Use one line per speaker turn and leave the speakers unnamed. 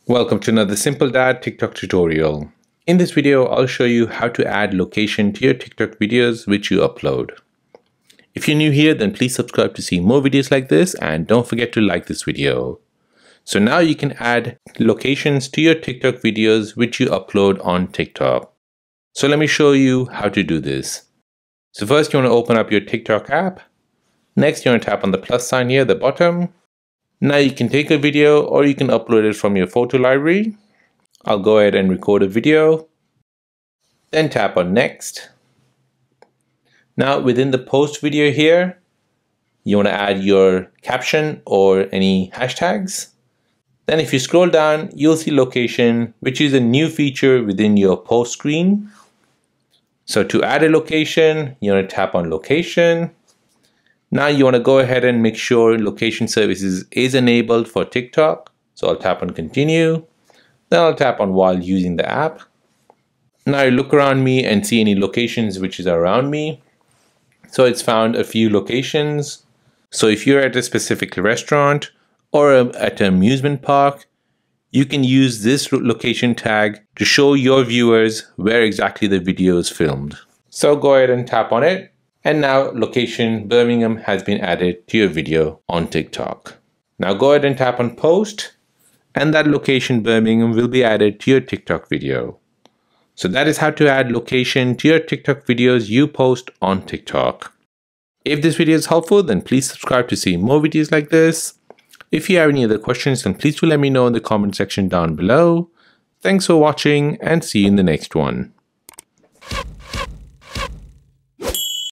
Welcome to another Simple Dad TikTok tutorial. In this video, I'll show you how to add location to your TikTok videos which you upload. If you're new here, then please subscribe to see more videos like this and don't forget to like this video. So now you can add locations to your TikTok videos which you upload on TikTok. So let me show you how to do this. So first you want to open up your TikTok app. Next you want to tap on the plus sign here at the bottom. Now you can take a video or you can upload it from your photo library. I'll go ahead and record a video. Then tap on next. Now within the post video here, you want to add your caption or any hashtags. Then if you scroll down, you'll see location, which is a new feature within your post screen. So to add a location, you want to tap on location. Now you want to go ahead and make sure location services is enabled for TikTok. So I'll tap on continue. Then I'll tap on while using the app. Now I look around me and see any locations which is around me. So it's found a few locations. So if you're at a specific restaurant or at an amusement park, you can use this location tag to show your viewers where exactly the video is filmed. So go ahead and tap on it. And now location Birmingham has been added to your video on TikTok. Now go ahead and tap on post and that location Birmingham will be added to your TikTok video. So that is how to add location to your TikTok videos you post on TikTok. If this video is helpful, then please subscribe to see more videos like this. If you have any other questions, then please do let me know in the comment section down below. Thanks for watching and see you in the next one.